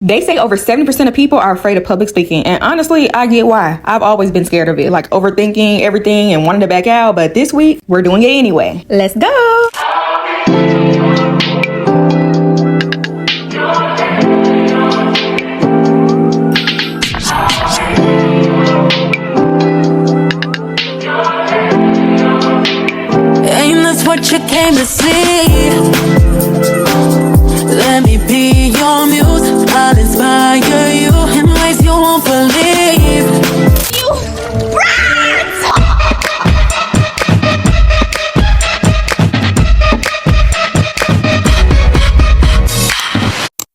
They say over 70% of people are afraid of public speaking. And honestly, I get why. I've always been scared of it, like overthinking everything and wanting to back out. But this week, we're doing it anyway. Let's go. Ain't this what you came to see? Let me be your muse. I'll inspire you in ways you won't believe. You brats!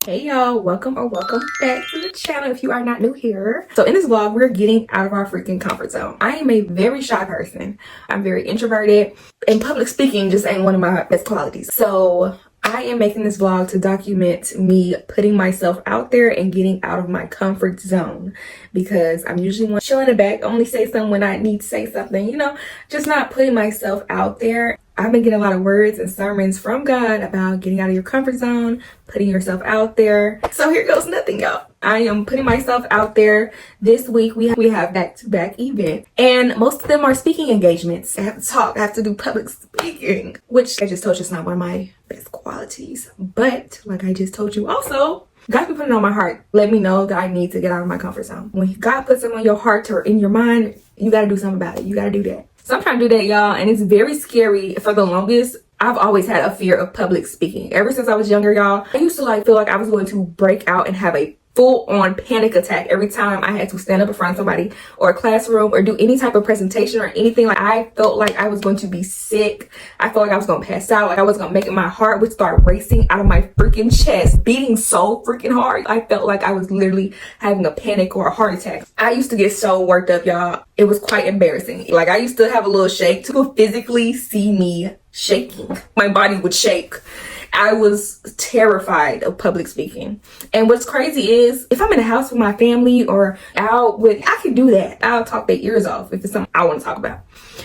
Hey y'all, welcome back to the channel if you are not new here. So in this vlog, we're getting out of our freaking comfort zone. I am a very shy person. I'm very introverted, and public speaking just ain't one of my best qualities. So I am making this vlog to document me putting myself out there and getting out of my comfort zone, because I'm usually one chill in the back, only say something when I need to say something, you know, just not putting myself out there. I've been getting a lot of words and sermons from God about getting out of your comfort zone, putting yourself out there. So here goes nothing, y'all. I am putting myself out there. This week we have back-to-back events, and most of them are speaking engagements. I have to talk, I have to do public speaking, which I just told you is not one of my best qualities. But like I just told you also, God be putting it on my heart. Let me know that I need to get out of my comfort zone. When God puts something on your heart or in your mind, you got to do something about it. You got to do that. So I'm trying to do that, y'all, and it's very scary. For the longest, I've always had a fear of public speaking. Ever since I was younger, y'all, I used to feel like I was going to break out and have a full-on panic attack every time I had to stand up in front of somebody or a classroom or do any type of presentation or anything. Like, I felt like I was going to be sick. I felt like I was going to pass out. Like, I was going to make it. My heart would start racing out of my freaking chest, beating so freaking hard. I felt like I was literally having a panic or a heart attack. I used to get so worked up, y'all. It was quite embarrassing. Like, I used to have a little shake. People physically see me shaking. My body would shake. I was terrified of public speaking. And what's crazy is, if I'm in a house with my family or out with, I can do that. I'll talk their ears off if it's something I want to talk about.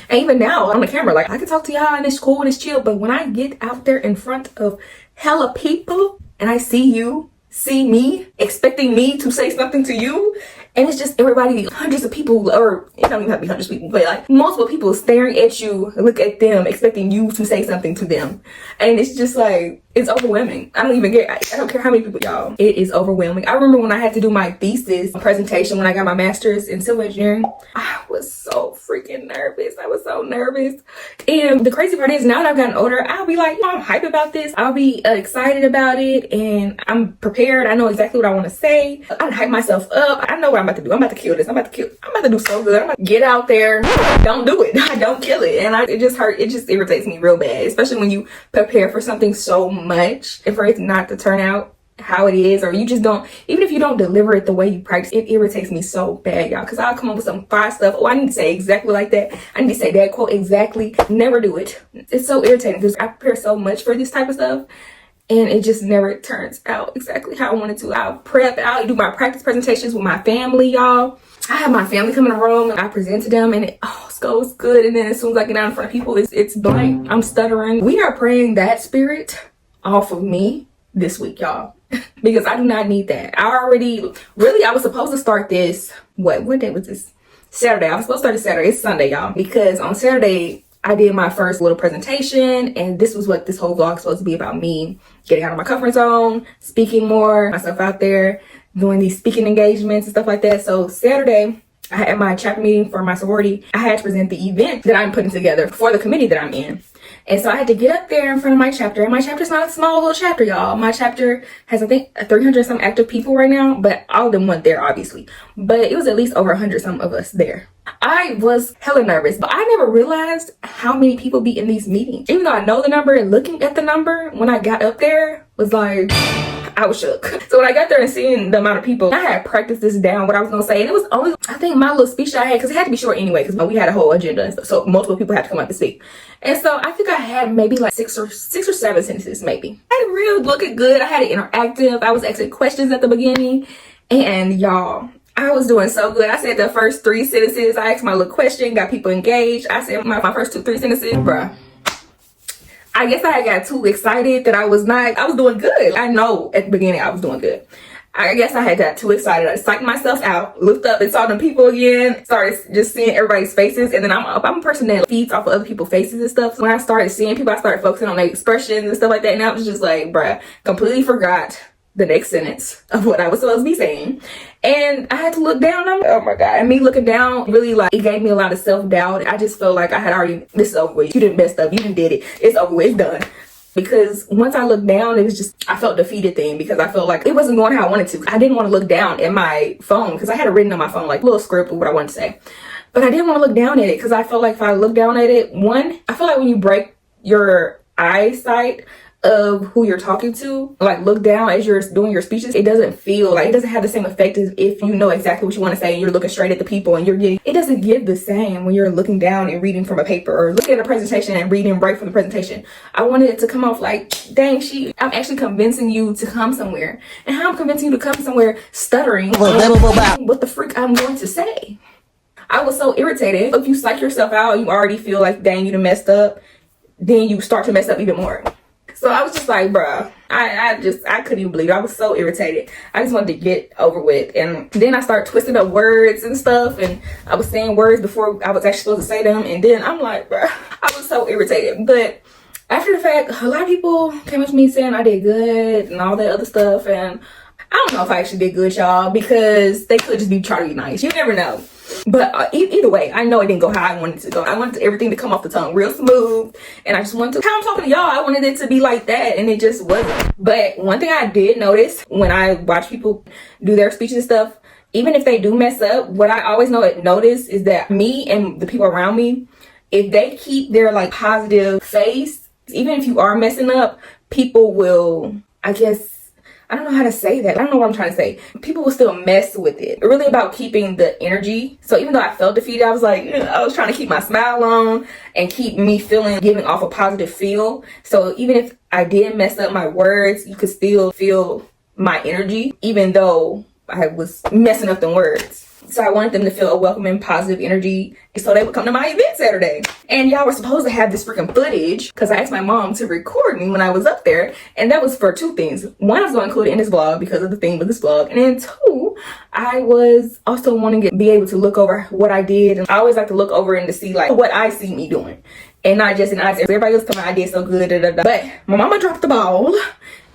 And even now on the camera, like, I can talk to y'all and it's cool and it's chill. But when I get out there in front of hella people and I see you, see me, expecting me to say something to you, and it's just everybody, hundreds of people, or it don't even have to be hundreds of people, but like multiple people staring at you, look at them, expecting you to say something to them. And it's just like, it's overwhelming. I don't even care. I don't care how many people, y'all. It is overwhelming. I remember when I had to do my thesis presentation when I got my master's in civil engineering, I was so freaking nervous. I was so nervous. And the crazy part is, now that I've gotten older, I'll be like, I'm hype about this. I'll be excited about it, and I'm prepared. I know exactly what I want to say. I hype myself up. I know what I'm about to do. I'm about to kill this. I'm about to do so good. I'm about to get out there. Don't do it. Don't kill it. And it just hurt. It just irritates me real bad, especially when you prepare for something so much and for it not to turn out how it is, or you just don't, even if you don't deliver it the way you practice, it irritates me so bad, y'all, because I'll come up with some fire stuff. Oh, I need to say exactly like that. I need to say that quote exactly. Never do it. It's so irritating because I prepare so much for this type of stuff, and it just never turns out exactly how I want it to. I'll prep, I'll do my practice presentations with my family, y'all. I have my family come in the room and I present to them, and it goes good. And then as soon as I get out in front of people, it's blank. I'm stuttering. We are praying that spirit off of me this week, y'all, because I do not need that. I was supposed to start this, what day was this? Saturday. I was supposed to start it Saturday. It's Sunday, y'all, because on Saturday I did my first little presentation, and this was what this whole vlog is supposed to be about: me getting out of my comfort zone, speaking more, myself out there, doing these speaking engagements and stuff like that. So Saturday, I had my chapter meeting for my sorority. I had to present the event that I'm putting together for the committee that I'm in. And so I had to get up there in front of my chapter. And my chapter's not a small little chapter, y'all. My chapter has, I think, 300 some active people right now, but all of them weren't there, obviously. But it was at least over 100 some of us there. I was hella nervous, but I never realized how many people be in these meetings. Even though I know the number, and looking at the number when I got up there was like, I was shook. So when I got there and seeing the amount of people, I had practiced this down, what I was gonna say, and it was only, I think, my little speech that I had, because it had to be short anyway, because we had a whole agenda and stuff, so multiple people had to come up and speak. And so I think I had maybe like six or seven sentences, maybe. I had it real looking good. I had it interactive. I was asking questions at the beginning, and y'all, I was doing so good. I said the first 3 sentences. I asked my little question, got people engaged. I said my first 2-3 sentences, bruh. I guess I got too excited that I was doing good. I know at the beginning I was doing good. I guess I had got too excited. I psyched myself out, looked up and saw them people again, started just seeing everybody's faces. And then I'm a person that feeds off of other people's faces and stuff. So when I started seeing people, I started focusing on their expressions and stuff like that. And I was just like, bruh, completely forgot the next sentence of what I was supposed to be saying. And I had to look down. I'm like, oh my God. And me looking down, really, like, it gave me a lot of self-doubt. I just felt like I had already, this is over with. You didn't mess up. You didn't did it. It's over with. It's done. Because once I looked down, it was just, I felt defeated thing, because I felt like it wasn't going how I wanted to. I didn't want to look down at my phone, because I had it written on my phone, like a little script of what I wanted to say. But I didn't want to look down at it, because I felt like if I look down at it, one, I feel like when you break your eyesight of who you're talking to, like look down as you're doing your speeches, it doesn't feel like, it doesn't have the same effect as if you know exactly what you want to say and you're looking straight at the people and you're getting, it doesn't give the same when you're looking down and reading from a paper or looking at a presentation and reading right from the presentation. I wanted it to come off like, dang, I'm actually convincing you to come somewhere. And how I'm convincing you to come somewhere stuttering what the freak I'm going to say. I was so irritated. If you psych yourself out, you already feel like, dang, you done messed up, then you start to mess up even more. So I was just like, bruh, I couldn't even believe it. I was so irritated. I just wanted to get over with. And then I started twisting up words and stuff. And I was saying words before I was actually supposed to say them. And then I'm like, bruh, I was so irritated. But after the fact, a lot of people came up to me saying I did good and all that other stuff. And I don't know if I actually did good, y'all, because they could just be trying to be nice. You never know. But either way, I know it didn't go how I wanted it to go. I wanted everything to come off the tongue real smooth. And I just wanted to, how I'm talking to y'all, I wanted it to be like that. And it just wasn't. But one thing I did notice when I watch people do their speeches and stuff, even if they do mess up, what I always notice is that me and the people around me, if they keep their like positive face, even if you are messing up, people will, I guess, I don't know how to say that. I don't know what I'm trying to say. People will still mess with it. Really about keeping the energy. So even though I felt defeated, I was like, I was trying to keep my smile on and keep me giving off a positive feel. So even if I did mess up my words, you could still feel my energy, even though I was messing up the words. So I wanted them to feel a welcoming, positive energy so they would come to my event Saturday. And y'all were supposed to have this freaking footage because I asked my mom to record me when I was up there. And that was for two things. One, I was going to include it in this vlog because of the theme of this vlog. And then two, I was also wanting to be able to look over what I did. And I always like to look over and to see like what I see me doing. And not just in eyes. Everybody else coming, I did so good. But my mama dropped the ball.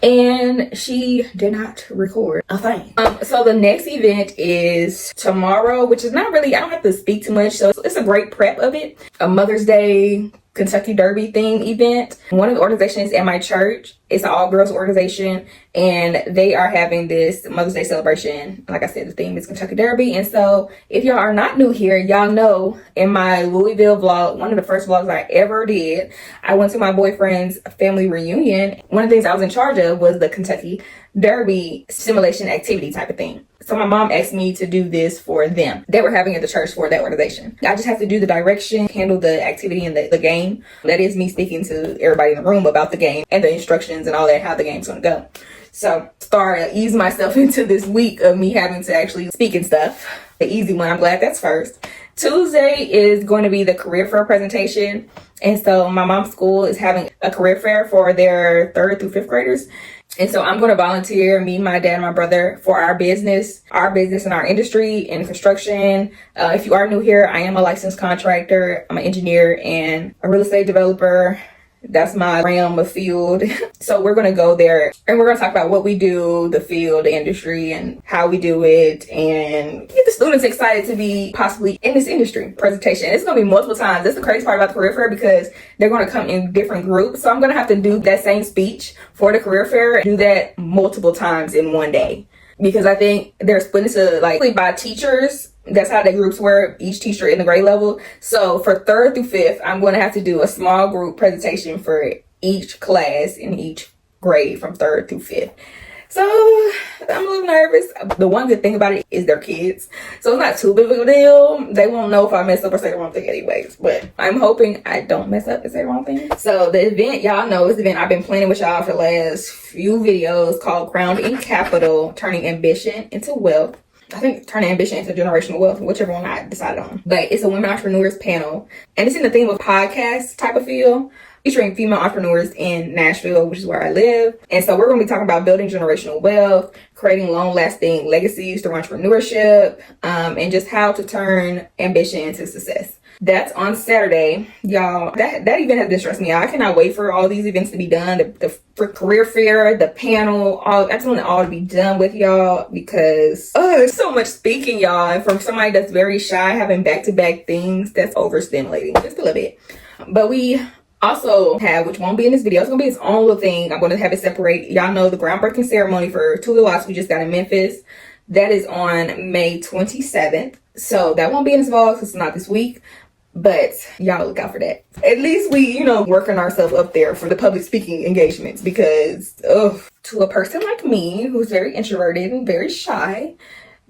And she did not record a thing. So the next event is tomorrow, which is not really, I don't have to speak too much. So it's a great prep of it. A Mother's Day Kentucky Derby theme event. One of the organizations at my church, it's an all-girls organization, and they are having this Mother's Day celebration. Like I said, the theme is Kentucky Derby. And so if y'all are not new here, y'all know in my Louisville vlog, one of the first vlogs I ever did, I went to my boyfriend's family reunion. One of the things I was in charge of was the Kentucky Derby simulation activity type of thing. So my mom asked me to do this for them. They were having at the church for that organization. I just have to do the direction, handle the activity and the game. That is me speaking to everybody in the room about the game and the instructions and all that, how the game's gonna go. So ease myself into this week of me having to actually speak and stuff. The easy one, I'm glad that's first. Tuesday is going to be the career fair presentation. And so my mom's school is having a career fair for their 3rd through 5th graders. And so I'm going to volunteer, me, my dad, and my brother, for our business and our industry in construction. If you are new here, I am a licensed contractor. I'm an engineer and a real estate developer. That's my realm of field. So we're going to go there and we're going to talk about what we do, the field, the industry, and how we do it, and get the students excited to be possibly in this industry. Presentation. It's going to be multiple times. That's the crazy part about the career fair, because they're going to come in different groups. So I'm going to have to do that same speech for the career fair, do that multiple times in one day, because I think they're split into like by teachers. That's how the groups were, each teacher in the grade level. So for 3rd through 5th, I'm going to have to do a small group presentation for each class in each grade from 3rd through 5th. So I'm a little nervous. The one good thing about it is they're kids. So it's not too big of a deal. They won't know if I mess up or say the wrong thing anyways. But I'm hoping I don't mess up and say the wrong thing. So the event, y'all know, is the event I've been planning with y'all for the last few videos called Crowned in Capital, Turning Ambition into Wealth. I think turning ambition into generational wealth, whichever one I decided on. But it's a women entrepreneurs panel. And it's in the theme of podcast type of feel. featuring female entrepreneurs in Nashville, which is where I live. And so we're going to be talking about building generational wealth, creating long-lasting legacies through entrepreneurship, and just how to turn ambition into success. That's on Saturday, y'all. That event has been stressing me out. I cannot wait for all these events to be done. The career fair, the panel, I just want it all to be done with, y'all, because there's so much speaking, y'all. And from somebody that's very shy, having back-to-back things, that's overstimulating just a little bit. But we also have, which won't be in this video, it's gonna be its own little thing. I'm gonna have it separate. Y'all know the groundbreaking ceremony for two of the lots we just got in Memphis. That is on May 27th. So that won't be in this vlog because it's not this week. But y'all look out for that. At least we, working ourselves up there for the public speaking engagements, because to a person like me who's very introverted and very shy,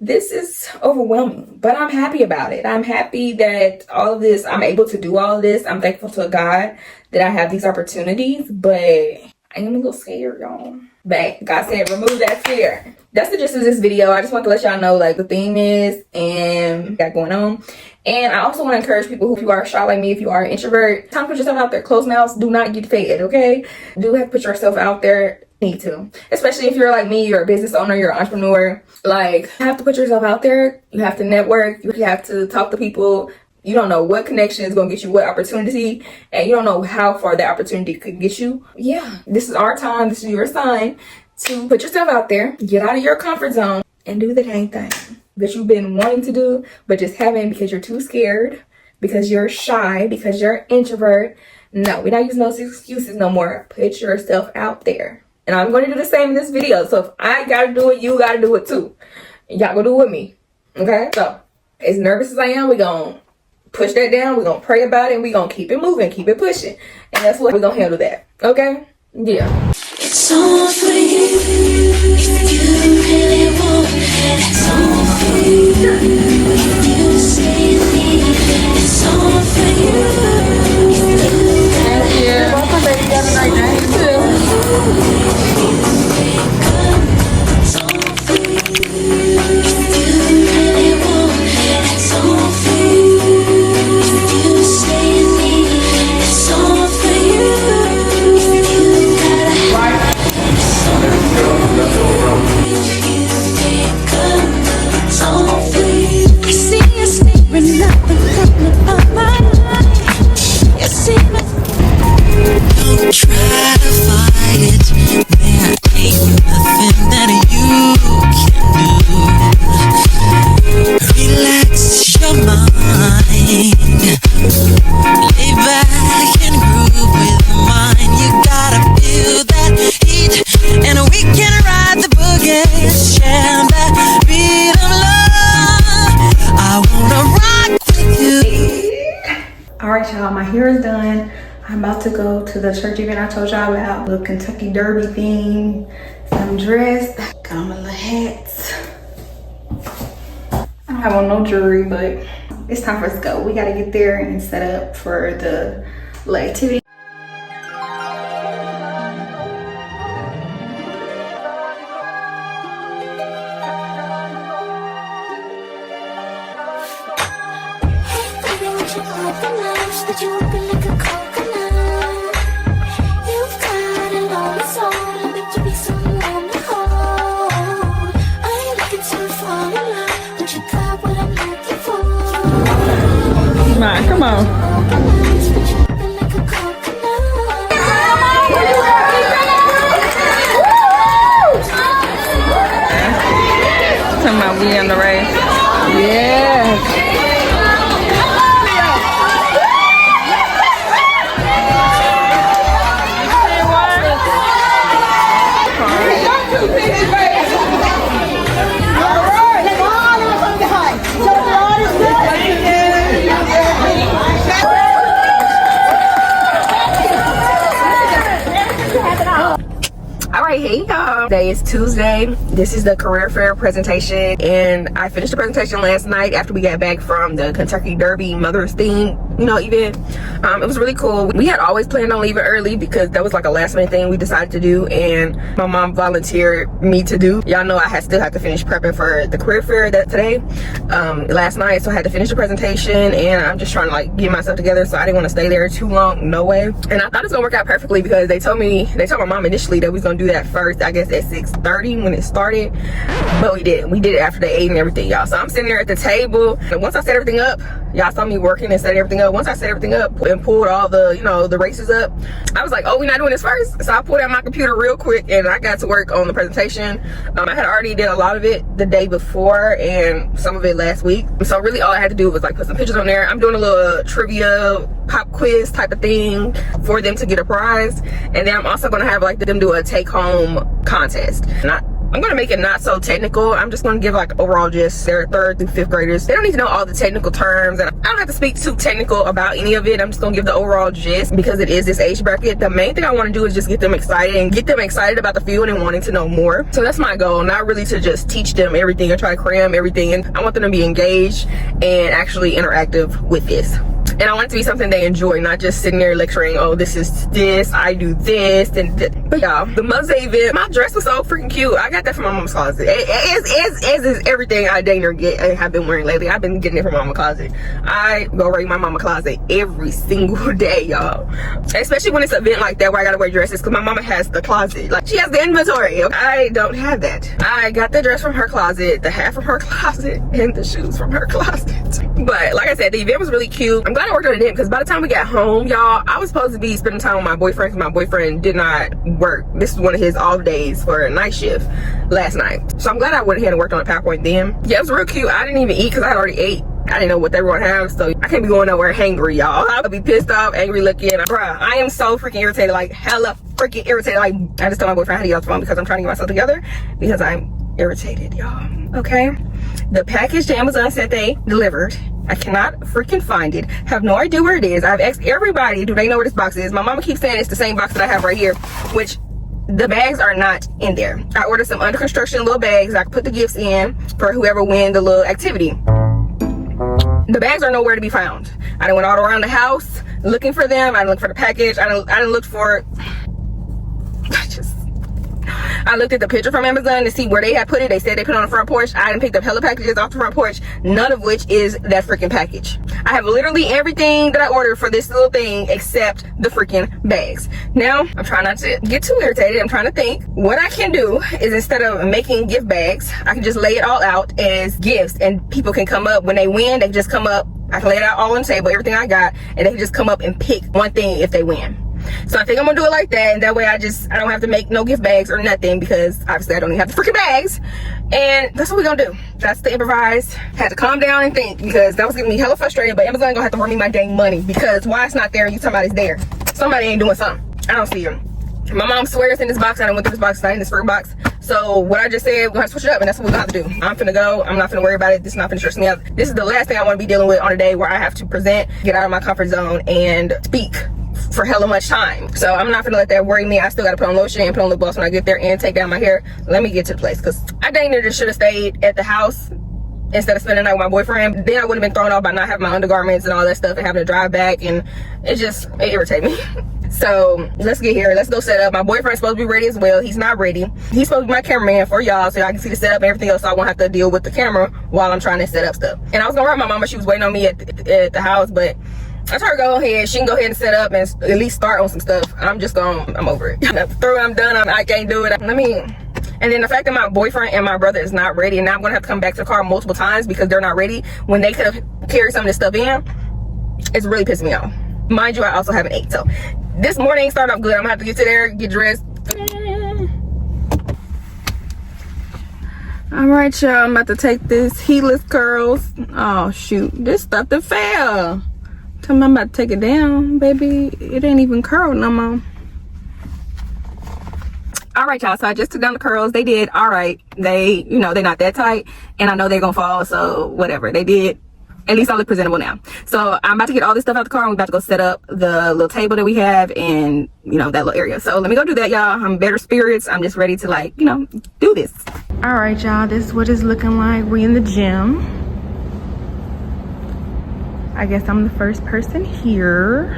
this is overwhelming. But I'm happy about it. I'm happy that all of this, I'm able to do all of this. I'm thankful to God that I have these opportunities, but I am a little scared, y'all. But God said, remove that fear. That's the gist of this video. I just want to let y'all know like the theme is and got going on. And I also want to encourage people who are shy like me, if you are an introvert, time to put yourself out there. Closed mouths do not get fed, okay? Do have to put yourself out there. Need to. Especially if you're like me, you're a business owner, you're an entrepreneur. Like, you have to put yourself out there. You have to network. You have to talk to people. You don't know what connection is going to get you what opportunity, and you don't know how far that opportunity could get you. Yeah, this is our time. This is your sign to put yourself out there, get out of your comfort zone, and do the dang thing that you've been wanting to do, but just haven't because you're too scared, because you're shy, because you're an introvert. No, we're not using those excuses no more. Put yourself out there. And I'm going to do the same in this video. So if I got to do it, you got to do it too. Y'all go do it with me. Okay? So, as nervous as I am, we're going to push that down. We're going to pray about it. And we're going to keep it moving. Keep it pushing. And that's what we're going to handle that. Okay? Yeah. It's all for you. If you really want it, it's all for you. If you say you need it, it's all for you. Thank you. Welcome, baby. Have a nice day, too. It's all for you. If you really want it, it's all for you. If you say you need it, it's all for you. If you gotta have it, it's all for you. It's all for you. I see you staring at the corner of my eye. You see me. Don't try to fight it. There ain't nothing that you can do. Relax your mind. Lay back and groove with mine. You gotta feel that heat, and we can ride the boogie. Share that beat of love. I wanna rock with you. Alright, y'all. My hair is done. I'm about to go to the church event I told y'all about. The Kentucky Derby thing. So I'm dressed. Got on my little hats. I don't have on no jewelry, but it's time for us to go. We gotta get there and set up for the little activity. But you open like a coconut. You've got a lonely soul. I make you be someone to hold. I ain't looking to fall in love, but you got what I'm looking for. Come on, come on. But you open like a coconut. Talking about we in the race. Yeah. Alright, hey y'all. Today is Tuesday. This is the career fair presentation, and I finished the presentation last night after we got back from the Kentucky Derby Mother's thing. event. It was really cool. We had always planned on leaving early because that was like a last minute thing we decided to do, and my mom volunteered me to do. Y'all know I still have to finish prepping for the career fair today, last night, so I had to finish the presentation, and I'm just trying to like get myself together, so I didn't want to stay there too long, no way. And I thought it was gonna work out perfectly because they told my mom initially that we was gonna do that first, I guess at 6:30 when it started, but we did it after they ate and everything, y'all. So I'm sitting there at the table, and once I set everything up, y'all saw me working and set everything up. Once I set everything up and pulled all the the races up, I was like, oh, we're not doing this first. So I pulled out my computer real quick and I got to work on the presentation. I had already did a lot of it the day before and some of it last week, so really all I had to do was like put some pictures on there. I'm doing a little trivia pop quiz type of thing for them to get a prize, and then I'm also going to have like them do a take-home contest. I'm gonna make it not so technical. I'm just gonna give like overall gist. They're 3rd through 5th graders. They don't need to know all the technical terms, and I don't have to speak too technical about any of it. I'm just gonna give the overall gist because it is this age bracket. The main thing I want to do is just get them excited and get them excited about the field and wanting to know more. So that's my goal, not really to just teach them everything and try to cram everything in. I want them to be engaged and actually interactive with this. And I want it to be something they enjoy, not just sitting there lecturing, oh, this is this, I do this, and but y'all, the Mother's Day event, my dress was so freaking cute. I got that from my mom's closet. As is everything I date or get and have been wearing lately. I've been getting it from mama's closet. I go raid my mama's closet every single day, y'all. Especially when it's an event like that where I gotta wear dresses, because my mama has the closet. Like, she has the inventory. I don't have that. I got the dress from her closet, the hat from her closet, and the shoes from her closet. But like I said, the event was really cute. I'm glad I worked on it because by the time we got home, y'all, I was supposed to be spending time with my boyfriend because my boyfriend did not work. This is one of his off days for a night shift last night. So I'm glad I went ahead and worked on the PowerPoint then. Yeah, it was real cute. I didn't even eat because I had already ate. I didn't know what they were gonna have, so I can't be going nowhere hangry, y'all. I would be pissed off, angry looking. Bruh, I am so freaking irritated, like hella freaking irritated. Like, I just told my boyfriend I had to get off the phone because I'm trying to get myself together because I'm irritated, y'all. Okay? The package to Amazon said they delivered. I cannot freaking find it. Have no idea where it is. I've asked everybody, do they know where this box is? My mama keeps saying it's the same box that I have right here, which the bags are not in there. I ordered some under construction little bags I could put the gifts in for whoever wins the little activity. The bags are nowhere to be found. I done went all around the house looking for them. I done looked for the package. I done looked for I looked at the picture from Amazon to see where they had put it. They said they put it on the front porch. I done picked up hella packages off the front porch, none of which is that freaking package. I have literally everything that I ordered for this little thing except the freaking bags. Now, I'm trying not to get too irritated. I'm trying to think. What I can do is, instead of making gift bags, I can just lay it all out as gifts, and people can come up when they win. They just come up. I can lay it out all on the table, everything I got, and they can just come up and pick one thing if they win. So I think I'm gonna do it like that, and that way I don't have to make no gift bags or nothing, because obviously I don't even have the freaking bags. And that's what we're gonna do. That's the improvise. Had to calm down and think, because that was getting me hella frustrated. But Amazon gonna have to run me my dang money, because why it's not there and you talking about it's there? Somebody ain't doing something. I don't see them. My mom swears it's in this box. I done went through this box. It's not in this fruit box. So what I just said, we're gonna switch it up, and that's what we're gonna have to do. I'm finna go. I'm not finna worry about it. This is not finna stress me out. This is the last thing I want to be dealing with on a day where I have to present, get out of my comfort zone, and speak for hella much time. So I'm not gonna let that worry me. I still gotta put on lotion and put on lip gloss when I get there and take down my hair. Let me get to the place, because I dang near just should have stayed at the house instead of spending the night with my boyfriend. Then I would have been thrown off by not having my undergarments and all that stuff and having to drive back, and it irritated me. So let's get here. Let's go set up. My boyfriend's supposed to be ready as well. He's not ready. He's supposed to be my cameraman for y'all, so y'all can see the setup and everything else, so I won't have to deal with the camera while I'm trying to set up stuff. And I was gonna write my mama. She was waiting on me at the house, but I told her go ahead. She can go ahead and set up and at least start on some stuff. I'm over it. Through, I'm done. I can't do it. And then the fact that my boyfriend and my brother is not ready, and now I'm gonna have to come back to the car multiple times because they're not ready when they could have carried some of this stuff in, it's really pissing me off. Mind you, I also haven't ate, so this morning started off good. I'm gonna have to get to there, get dressed. All right, y'all, I'm about to take this heatless curls. Oh shoot, this stuff that fell. Tell me I'm about to take it down, baby. It ain't even curled no more. All right, y'all, so I just took down the curls. They did all right. They're not that tight, and I know they're gonna fall, so whatever. They did. At least I look presentable now. So I'm about to get all this stuff out the car, and we're about to go set up the little table that we have and, that little area. So let me go do that, y'all. I'm better spirits. I'm just ready to, do this. All right, y'all. This is what it's looking like. We in the gym. I guess I'm the first person here.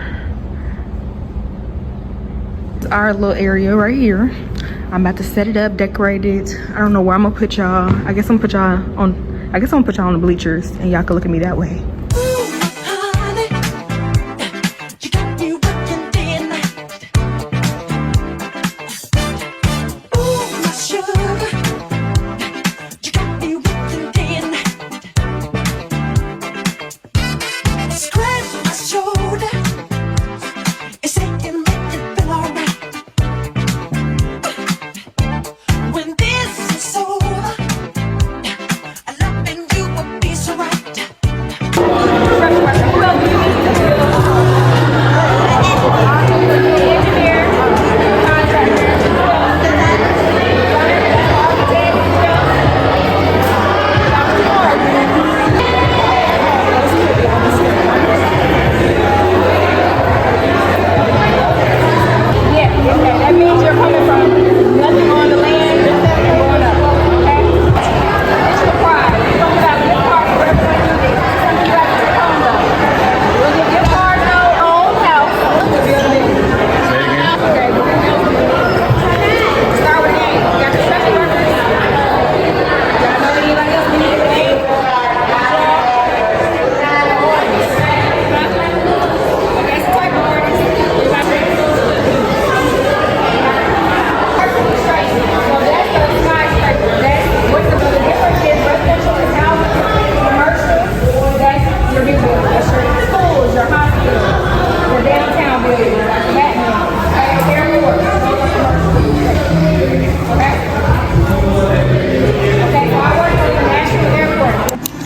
It's our little area right here. I'm about to set it up, decorate it. I don't know where I'm gonna put y'all. I guess I'm gonna put y'all on the bleachers and y'all can look at me that way.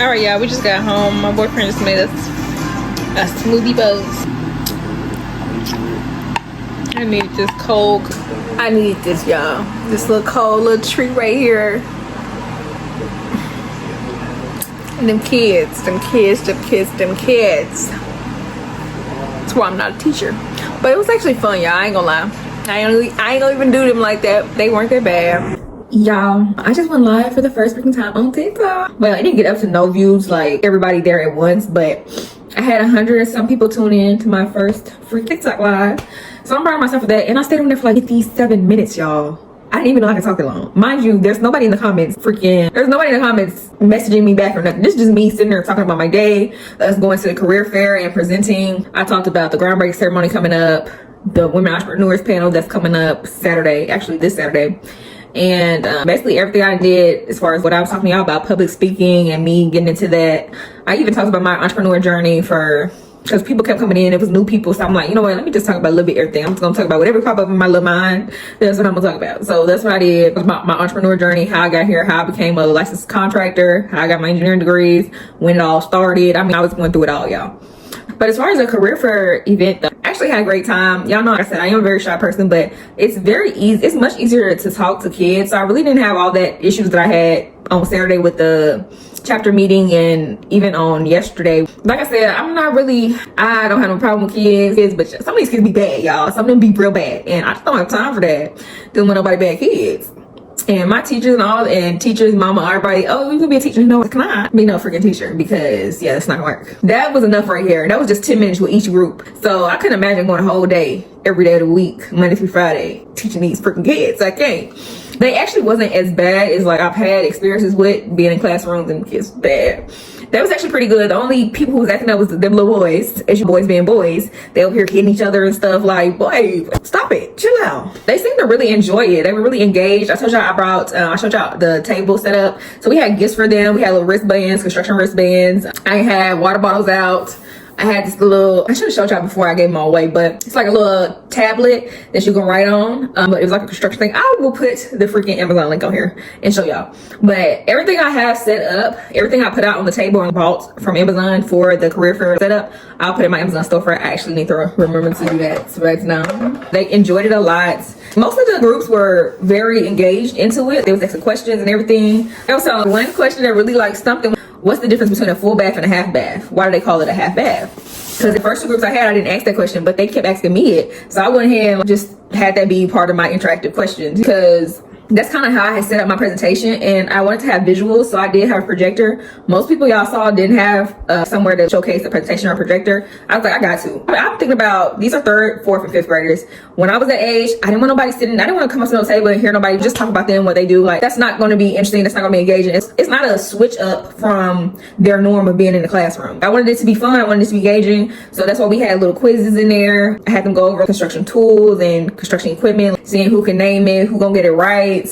Alright, y'all, we just got home. My boyfriend just made us a smoothie boat. I need this cold. I need this, y'all. This little cold little treat right here. And them kids. That's why I'm not a teacher. But it was actually fun, y'all. I ain't gonna lie. I ain't gonna even do them like that. They weren't that bad. Y'all, I just went live for the first freaking time on TikTok. Well, I didn't get up to no views like everybody there at once, but I had 100 and some people tune in to my first free TikTok live. So I'm proud of myself for that. And I stayed on there for like 57 minutes, y'all. I didn't even know I could talk that long. Mind you, there's nobody in the comments messaging me back or nothing. This is just me sitting there talking about my day, us going to the career fair and presenting. I talked about the groundbreaking ceremony coming up, the Women Entrepreneurs panel that's coming up Saturday, actually this Saturday. And basically everything I did as far as what I was talking to y'all about, public speaking and me getting into that. I even talked about my entrepreneur journey because people kept coming in. It was new people. So I'm like, you know what? Let me just talk about a little bit of everything. I'm just going to talk about whatever pop up in my little mind. That's what I'm going to talk about. So that's what I did. About my entrepreneur journey, how I got here, how I became a licensed contractor, how I got my engineering degrees, when it all started. I mean, I was going through it all, y'all. But as far as a career fair event, I actually had a great time. Y'all know, like I said, I am a very shy person, but it's very easy. It's much easier to talk to kids. So I really didn't have all that issues that I had on Saturday with the chapter meeting and even on yesterday. Like I said, I don't have no problem with kids, but some of these kids be bad, y'all. Some of them be real bad. And I just don't have time for that. Dealing with nobody bad kids. And my teachers and teachers, mama, everybody, oh, you can be a teacher. No, can I be no freaking teacher? Because yeah, that's not gonna work. That was enough right here. That was just 10 minutes with each group. So I couldn't imagine going a whole day, every day of the week, Monday through Friday, teaching these freaking kids. I can't. They actually wasn't as bad as like I've had experiences with being in classrooms and kids bad. That was actually pretty good. The only people who was acting up was them little boys. As you boys being boys, they over here hitting each other and stuff. Like, boy, stop it, chill out. They seemed to really enjoy it. They were really engaged. I told y'all I showed y'all the table set up. So we had gifts for them. We had little wristbands, construction wristbands. I had water bottles out. I had this little, I should have showed y'all before I gave them all away, but it's like a little tablet that you can write on. But it was like a construction thing. I will put the freaking Amazon link on here and show y'all. But everything I have set up, everything I put out on the table and bought from Amazon for the career fair setup, I'll put in my Amazon storefront. I actually need to remember to do that. So right now, they enjoyed it a lot. Most of the groups were very engaged into it. They was asking questions and everything. There was one question that really like stumped them. What's the difference between a full bath and a half bath? Why do they call it a half bath? Because the first two groups I had, I didn't ask that question, but they kept asking me it. So I went ahead and just had that be part of my interactive questions. Because that's kind of how I had set up my presentation, and I wanted to have visuals, so I did have a projector. Most people y'all saw didn't have somewhere to showcase the presentation or projector. I was like, I got to. I'm thinking about, these are 3rd, 4th, and 5th graders. When I was that age, I didn't want nobody sitting, I didn't want to come up to no table and hear nobody just talk about them, what they do. Like, that's not going to be interesting. That's not going to be engaging. It's not a switch up from their norm of being in the classroom. I wanted it to be fun. I wanted it to be engaging. So that's why we had little quizzes in there. I had them go over construction tools and construction equipment, seeing who can name it, who gonna get it right.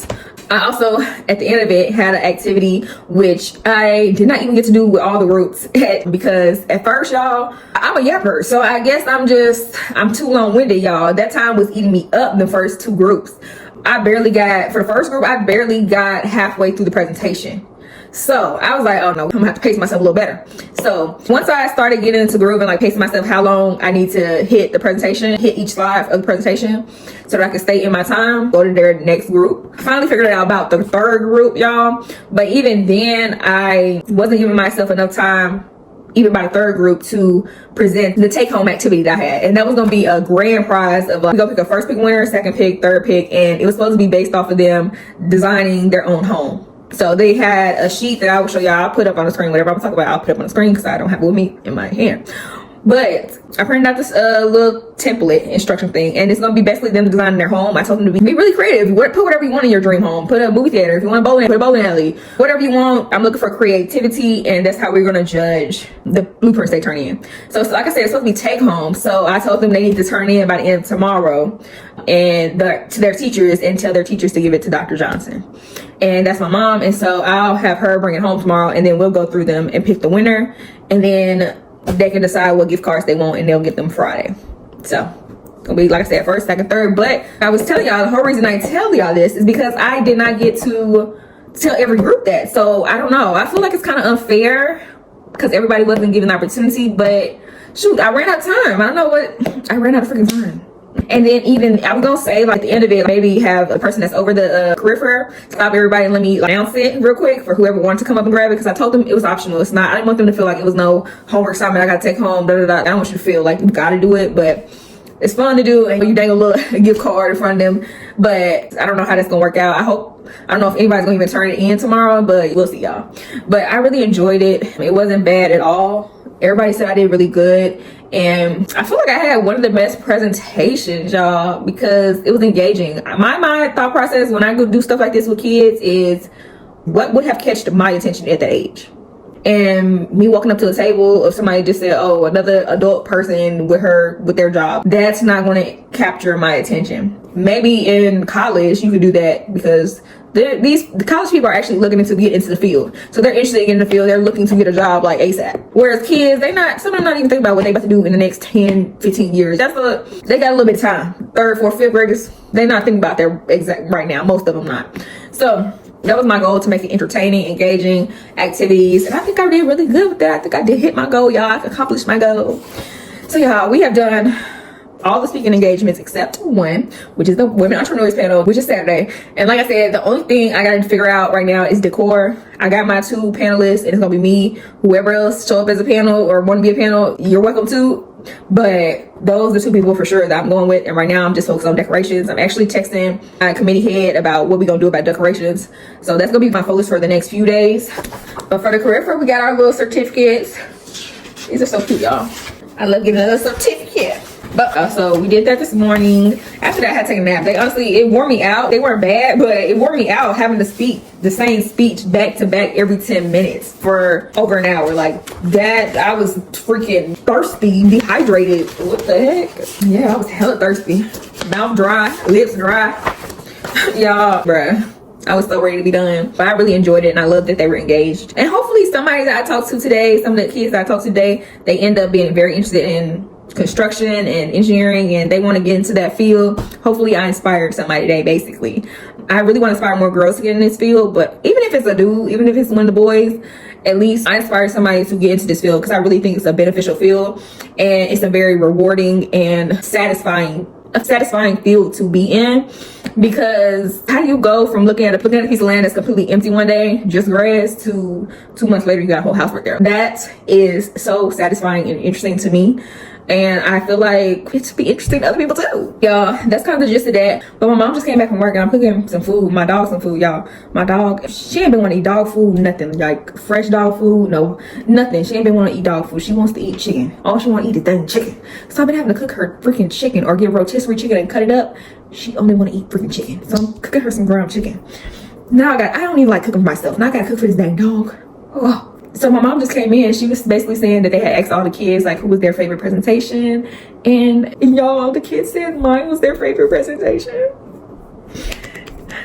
I also, at the end of it, had an activity which I did not even get to do with all the groups because at first, y'all, I'm a yapper. So I guess I'm too long-winded, y'all. That time was eating me up, the first 2 groups. For the first group, I barely got halfway through the presentation. So I was like, oh no, I'm gonna have to pace myself a little better. So once I started getting into groove and like pacing myself how long I need to hit the presentation, hit each slide of the presentation so that I can stay in my time, go to their next group. I finally figured out about the 3rd group, y'all. But even then, I wasn't giving myself enough time, even by the 3rd group, to present the take-home activity that I had. And that was gonna be a grand prize of like, we go pick a 1st pick winner, 2nd pick, 3rd pick, and it was supposed to be based off of them designing their own home. So they had a sheet that I will show y'all. I'll put up on the screen, whatever I'm talking about, I'll put up on the screen because I don't have it with me in my hand. But I printed out this little template instruction thing, and it's gonna be basically them designing their home. I told them to be really creative. Put whatever you want in your dream home. Put a movie theater. If you want a bowling, put a bowling alley. Whatever you want. I'm looking for creativity, and that's how we're gonna judge the blueprints they turn in. So like I said, it's supposed to be take home. So I told them they need to turn in by the end of tomorrow, and to their teachers, and tell their teachers to give it to Dr. Johnson. And that's my mom, and so I'll have her bring it home tomorrow, and then we'll go through them and pick the winner, and then they can decide what gift cards they want, and they'll get them Friday. So it'll be, like I said, 1st, 2nd, 3rd. But I was telling y'all, the whole reason I tell y'all this is because I did not get to tell every group that. So I don't know, I feel like it's kind of unfair because everybody wasn't given the opportunity. But shoot, I ran out of time. I don't know what, I ran out of freaking time. And then even, I was gonna say, like, at the end of it, maybe have a person that's over the career fair stop everybody and let me announce it real quick for whoever wanted to come up and grab it, because I told them it was optional. It's not, I didn't want them to feel like it was no homework assignment I gotta take home, I don't want you to feel like you gotta do it, but it's fun to do, and you dangle a little gift card in front of them. But I don't know how that's gonna work out. I don't know if anybody's gonna even turn it in tomorrow, but we'll see, y'all. But I really enjoyed it. It wasn't bad at all. Everybody said I did really good, and I feel like I had one of the best presentations, y'all, because it was engaging. My thought process when I go do stuff like this with kids is what would have catched my attention at that age. And me walking up to a table, if somebody just said, oh, another adult person with their job, that's not going to capture my attention. Maybe in college you could do that, because the college people are actually looking to get into the field, so they're interested in getting in the field. They're looking to get a job like ASAP. Whereas kids, some of them not even thinking about what they about to do in the next 10-15 years. They got a little bit of time. 3rd, 4th, 5th graders, they're not thinking about their exact right now. Most of them not. So that was my goal, to make it entertaining, engaging activities, and I think I did really good with that. I think I did hit my goal, y'all. I accomplished my goal. So y'all, we have done all the speaking engagements except one, which is the Women Entrepreneurs panel, which is Saturday. And like I said, the only thing I gotta figure out right now is decor. I got my 2 panelists, and it's gonna be me. Whoever else show up as a panel or want to be a panel, you're welcome to. But those are 2 people for sure that I'm going with, and right now I'm just focused on decorations. I'm actually texting my committee head about what we're gonna do about decorations, so that's gonna be my focus for the next few days. But for the career fair, we got our little certificates. These are so cute, y'all. I love giving a little certificate. But so we did that this morning. After that, I had to take a nap. It wore me out. They weren't bad, but it wore me out having to speak the same speech back to back every 10 minutes for over an hour. Like that, I was freaking thirsty, dehydrated. What the heck? Yeah, I was hella thirsty. Mouth dry, lips dry. Y'all, bruh. I was so ready to be done. But I really enjoyed it, and I love that they were engaged. And hopefully somebody that I talked to today, some of the kids that I talked to today, they end up being very interested in construction and engineering, and they want to get into that field. Hopefully I inspired somebody today. Basically, I really want to inspire more girls to get in this field, but even if it's a dude, even if it's one of the boys, at least I inspired somebody to get into this field, because I really think it's a beneficial field, and it's a very rewarding and satisfying field to be in. Because how do you go from looking at a piece of land that's completely empty one day, just grass, to 2 months later you got a whole house right there? That is so satisfying and interesting to me. And I feel like it should be interesting to other people too. Y'all, that's kind of the gist of that. But my mom just came back from work and I'm cooking some food. My dog some food, y'all. My dog, she ain't been wanting to eat dog food, nothing. Like fresh dog food, no, nothing. She ain't been wanting to eat dog food. She wants to eat chicken. All she want to eat is dang chicken. So I've been having to cook her freaking chicken or get rotisserie chicken and cut it up. She only want to eat freaking chicken. So I'm cooking her some ground chicken. Now I don't even like cooking for myself. Now I gotta cook for this dang dog. Oh. So my mom just came in. She was basically saying that they had asked all the kids like who was their favorite presentation, and y'all, the kids said mine was their favorite presentation.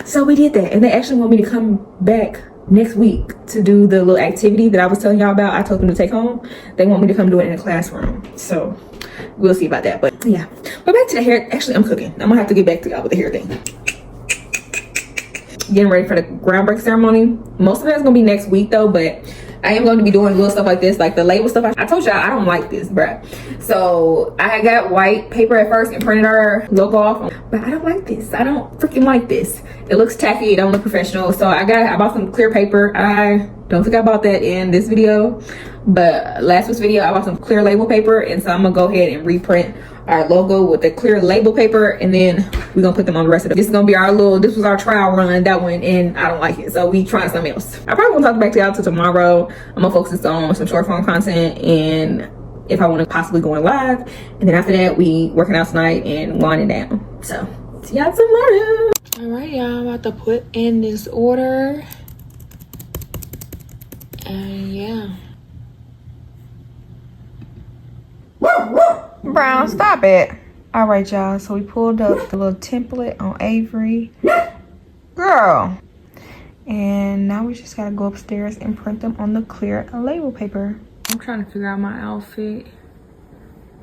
So we did that, and they actually want me to come back next week to do the little activity that I was telling y'all about. I told them to take home. They want me to come do it in a classroom. So we'll see about that. But yeah, but back to the hair. Actually, I'm cooking. I'm gonna have to get back to y'all with the hair thing. Getting ready for the groundbreak ceremony. Most of that's gonna be next week though, but I am going to be doing little stuff like this, like the label stuff. I told y'all I don't like this, bruh. So I got white paper at first and printed our logo off, but I don't like this. I don't freaking like this. It looks tacky. It don't look professional. So I bought some clear paper. I don't think I bought that in this video, but last week's video I bought some clear label paper, and so I'm gonna go ahead and reprint our logo with the clear label paper, and then we're gonna put them on the rest of it. This is gonna be this was our trial run, that one, and I don't like it, so we trying something else. I probably won't talk back to y'all till tomorrow. I'm gonna focus on some short form content, and if I want to possibly go on live, and then after that we working out tonight and winding down. So see y'all tomorrow. All right, y'all, I'm about to put in this order, and yeah. Brown, stop it. All right, y'all, so we pulled up the little template on Avery. Girl. And now we just gotta go upstairs and print them on the clear label paper. I'm trying to figure out my outfit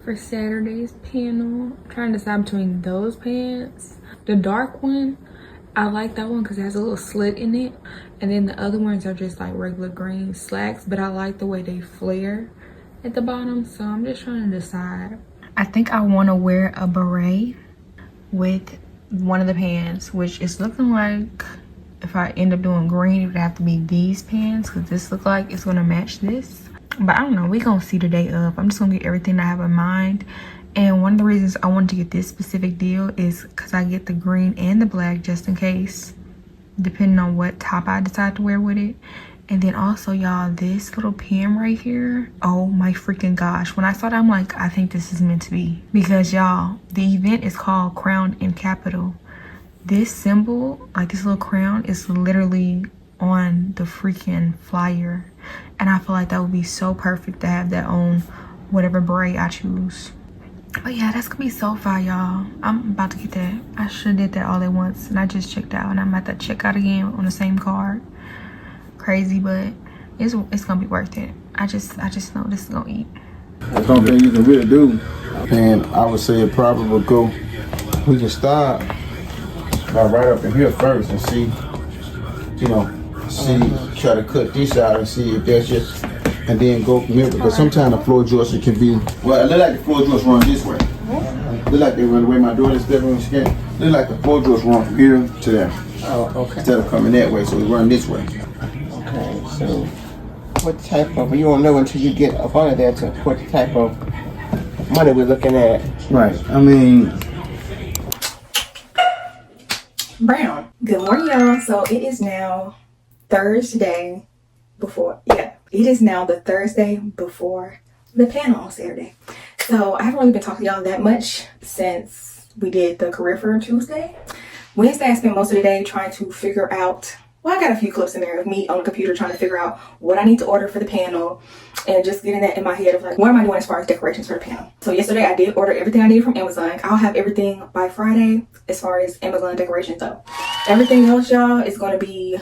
for Saturday's panel. I'm trying to decide between those pants. The dark one, I like that one because it has a little slit in it. And then the other ones are just like regular green slacks, but I like the way they flare at the bottom, so I'm just trying to decide. I think I want to wear a beret with one of the pants, which is looking like if I end up doing green, it would have to be these pants because this looks like it's going to match this. But I don't know, we gonna see the day of. I'm just gonna get everything I have in mind. And one of the reasons I wanted to get this specific deal is because I get the green and the black just in case, depending on what top I decide to wear with it. And then also, y'all, this little pen right here, oh my freaking gosh. When I saw that, I'm like, I think this is meant to be. Because y'all, the event is called Crown in Capital. This symbol, like this little crown, is literally on the freaking flyer. And I feel like that would be so perfect to have that on whatever beret I choose. But yeah, that's gonna be so fire, y'all. I'm about to get that. I should have did that all at once, and I just checked out, and I'm about to check out again on the same card. Crazy, but it's gonna be worth it. I just know this is gonna eat. That's something you can really do. And I would say it probably would go, we can start by right up in here first and see, try to cut this out and see if that's just, and then go from here. Because sometimes the floor joists can be, well, it look like the floor joists run this way. Look like they run the way my daughter's bedroom skin. Look like the floor joists run from here to there. Oh, okay. Instead of coming that way, so we run this way. Okay, so what type of, you won't know until you get up under there to what type of money we're looking at. Right, I mean. Brown. Good morning, y'all. So it is now Thursday before, it is now the Thursday before the panel on Saturday. So I haven't really been talking to y'all that much since we did the career fair Tuesday. Wednesday, I spent most of the day trying to figure out, well, I got a few clips in there of me on the computer trying to figure out what I need to order for the panel and just getting that in my head of like, what am I doing as far as decorations for the panel? So yesterday I did order everything I needed from Amazon. I'll have everything by Friday as far as Amazon decorations though. Everything else, y'all, is going to be,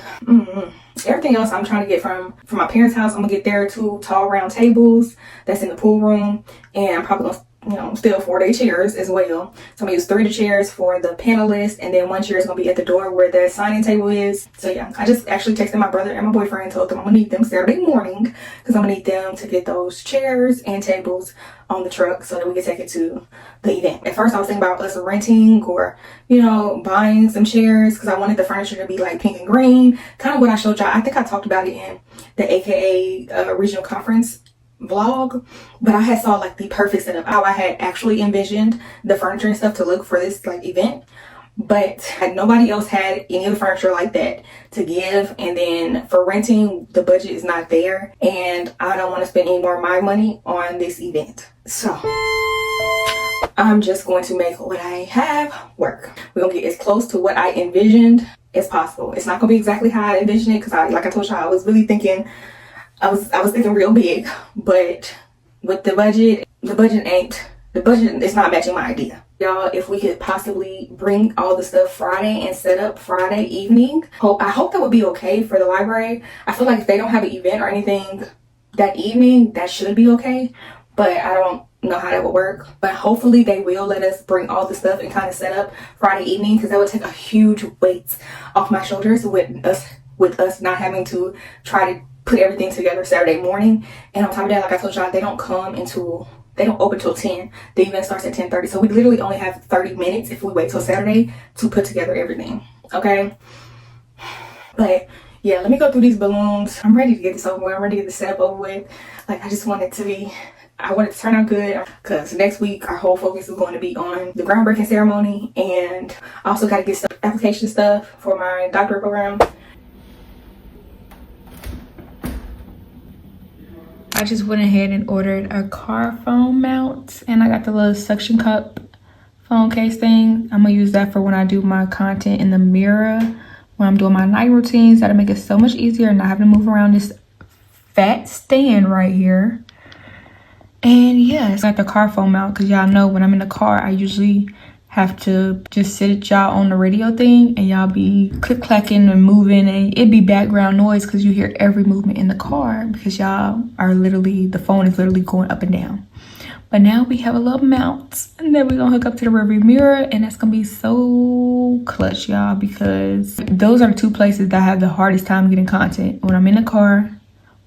everything else I'm trying to get from my parents' house. I'm going to get their 2 tall round tables that's in the pool room. And I'm probably going to still 4-day chairs as well. So I'm gonna use 3 of the chairs for the panelists, and then 1 chair is gonna be at the door where the signing table is. So yeah, I just actually texted my brother and my boyfriend and told them I'm gonna need them Saturday morning because I'm gonna need them to get those chairs and tables on the truck so that we can take it to the event. At first I was thinking about us renting or buying some chairs because I wanted the furniture to be like pink and green, kind of what I showed y'all. I think I talked about it in the AKA regional conference vlog, but I had saw like the perfect setup, how I had actually envisioned the furniture and stuff to look for this like event, but nobody else had any of the furniture like that to give. And then for renting, the budget is not there, and I don't want to spend any more of my money on this event, so I'm just going to make what I have work. We're gonna get as close to what I envisioned as possible. It's not gonna be exactly how I envisioned it, because like I told y'all, I was really thinking, I was thinking real big, but with the budget is not matching my idea. Y'all, if we could possibly bring all the stuff Friday and set up Friday evening, I hope that would be okay for the library. I feel like if they don't have an event or anything that evening, that should be okay, but I don't know how that would work. But hopefully they will let us bring all the stuff and kind of set up Friday evening, because that would take a huge weight off my shoulders with us not having to try to put everything together Saturday morning. And on top of that, like I told y'all, they don't open till 10. The event starts at 10:30, so we literally only have 30 minutes if we wait till Saturday to put together everything. Okay, but yeah, let me go through these balloons. I'm ready to get this over with. I'm ready to get the setup over with. Like, I want it to turn out good, because next week our whole focus is going to be on the groundbreaking ceremony, and I also got to get some application stuff for my doctorate program. I just went ahead and ordered a car phone mount, and I got the little suction cup phone case thing. I'm gonna use that for when I do my content in the mirror, when I'm doing my night routines. That'll make it so much easier, not having to move around this fat stand right here. And yeah, it's like the car phone mount, because y'all know when I'm in the car, I usually have to just sit y'all on the radio thing, and y'all be click clacking and moving, and it'd be background noise because you hear every movement in the car, because y'all are literally, the phone is literally going up and down. But now we have a little mount, and then we're gonna hook up to the rearview mirror, and that's gonna be so clutch, y'all, because those are the two places that I have the hardest time getting content, when I'm in the car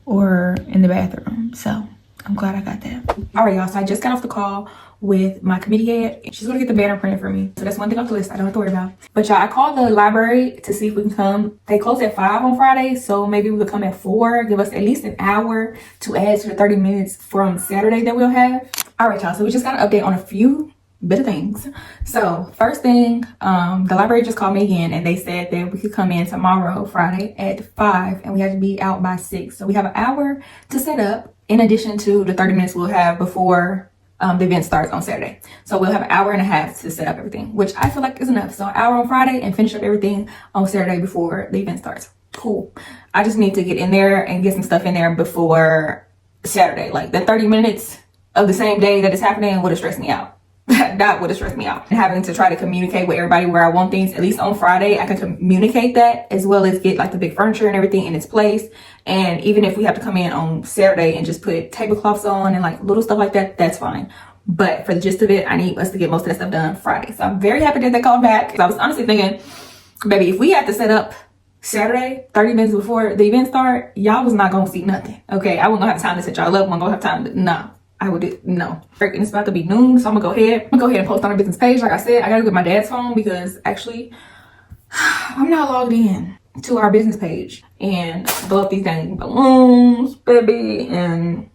or in the bathroom. So I'm glad I got that. All right, y'all, so I just got off the call with my committee head. She's gonna get the banner printed for me, so that's one thing off the list I don't have to worry about. But y'all, I called the library to see if we can come. They close at 5 on Friday, so maybe we could come at 4, give us at least an hour to add to the 30 minutes from Saturday that we'll have. All right, y'all, so we just got an update on a few bit of things. So first thing, the library just called me again, and they said that we could come in tomorrow, Friday, at 5, and we have to be out by 6. So we have an hour to set up, in addition to the 30 minutes we'll have before the event starts on Saturday. So we'll have an hour and a half to set up everything, which I feel like is enough. So an hour on Friday and finish up everything on Saturday before the event starts. Cool. I just need to get in there and get some stuff in there before Saturday. Like, the 30 minutes of the same day that it's happening would have stressed me out. That would have stressed me out. And having to try to communicate with everybody where I want things, at least on Friday, I can communicate that, as well as get like the big furniture and everything in its place. And even if we have to come in on Saturday and just put tablecloths on and like little stuff like that, that's fine. But for the gist of it, I need us to get most of that stuff done Friday. So I'm very happy that they called back, because I was honestly thinking, baby, if we had to set up Saturday 30 minutes before the event start, y'all was not gonna see nothing. Okay, I wasn't gonna have time to set y'all up. I wasn't gonna have time to, nah. I would do, no. And it's about to be noon, so I'm gonna go ahead and post on our business page. Like I said, I gotta get my dad's phone, because actually I'm not logged in to our business page, and blow up these dang balloons, baby, and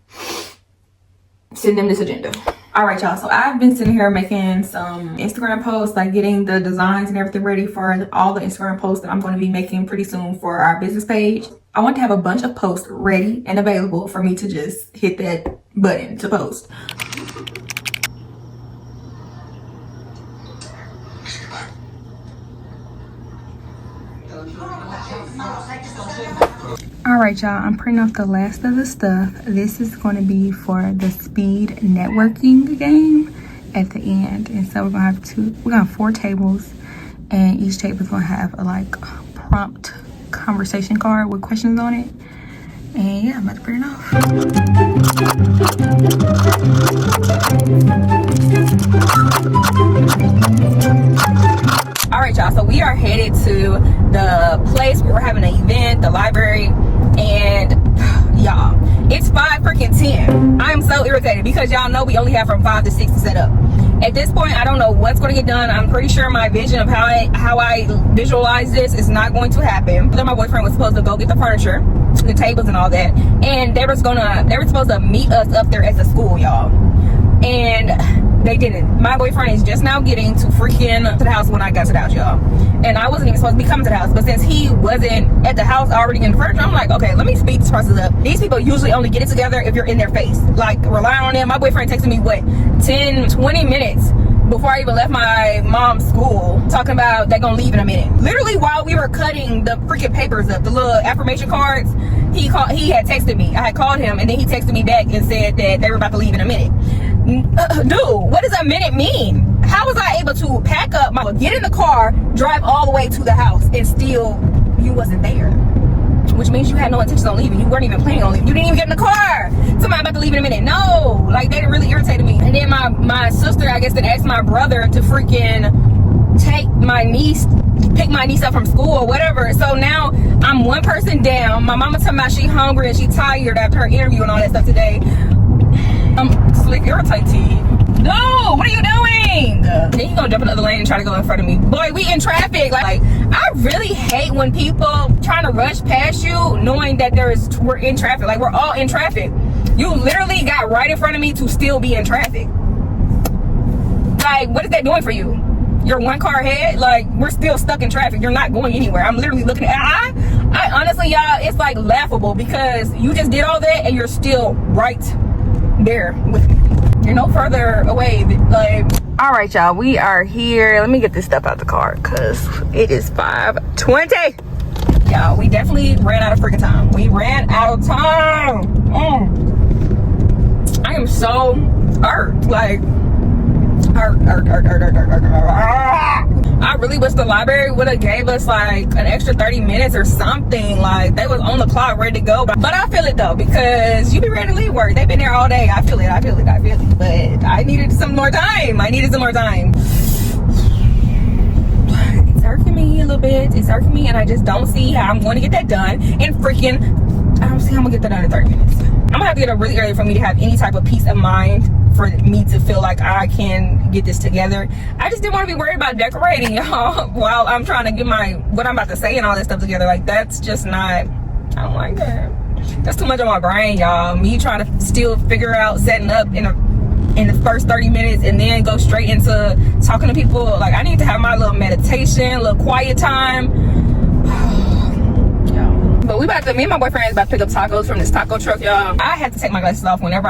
send them this agenda. All right, y'all, so I've been sitting here making some Instagram posts, like getting the designs and everything ready for all the Instagram posts that I'm going to be making pretty soon for our business page. I want to have a bunch of posts ready and available for me to just hit that button to post. All right, y'all, I'm printing off the last of the stuff. This is going to be for the speed networking game at the end. And so we're gonna have 4 tables, and each table is gonna have a like prompt conversation card with questions on it. And yeah, I'm about to print it off. All right, y'all, so we are headed to the place where we're having an event, the library, and y'all, it's 5 freaking 10. I'm so irritated, because y'all know we only have from 5 to 6 to set up. At this point, I don't know what's going to get done. I'm pretty sure my vision of how I visualize this is not going to happen. Then my boyfriend was supposed to go get the furniture, the tables and all that, and they were supposed to meet us up there at the school, y'all. And they didn't. My boyfriend is just now getting to the house when I got to the house, y'all. And I wasn't even supposed to be coming to the house, but since he wasn't at the house already in the furniture, I'm like, okay, let me speed this process up. These people usually only get it together if you're in their face. Like, rely on them. My boyfriend texted me, what, 10, 20 minutes before I even left my mom's school, talking about they're gonna leave in a minute. Literally while we were cutting the freaking papers up, the little affirmation cards, he had texted me. I had called him, and then he texted me back and said that they were about to leave in a minute. Dude, what does a minute mean? How was I able to pack up, get in the car, drive all the way to the house, and still you wasn't there? Which means you had no intention on leaving. You weren't even planning on leaving. You didn't even get in the car. Somebody about to leave in a minute. No, like, they really irritated me. And then my sister, I guess, then asked my brother to freaking pick my niece up from school or whatever. So now I'm one person down. My mama talking about she hungry and she tired after her interview and all that stuff today. I'm slick irritated. No, what are you doing? Then you gonna jump in the other lane and try to go in front of me. Boy, we in traffic. Like, I really hate when people trying to rush past you knowing that we're in traffic. Like, we're all in traffic. You literally got right in front of me to still be in traffic. Like, what is that doing for you? You're one car ahead. Like, we're still stuck in traffic. You're not going anywhere. I'm literally looking at I honestly, y'all, it's like laughable because you just did all that and you're still right there with me. You're no further away. Like, all right, y'all, we are here. Let me get this stuff out the car because it is 5:20. Y'all, we definitely ran out of freaking time. We ran out of time. I am so hurt. Like, hurt. I really wish the library would have gave us like an extra 30 minutes or something. Like, they was on the clock ready to go. But I feel it though, because you be ready to leave work. They've been there all day. I feel it. But I needed some more time. It's irking me a little bit. It's irking me, and I just don't see how I'm going to get that done in freaking, I don't see how I'm gonna get that done in 30 minutes. I'm gonna have to get up really early for me to have any type of peace of mind, for me to feel like I can get this together. I just didn't want to be worried about decorating, y'all, while I'm trying to get what I'm about to say and all that stuff together. Like, that's just not, I don't like that. That's too much on my brain, y'all. Me trying to still figure out setting up in the first 30 minutes and then go straight into talking to people. Like, I need to have my little meditation, little quiet time. But me and my boyfriend is about to pick up tacos from this taco truck, y'all. I have to take my glasses off when I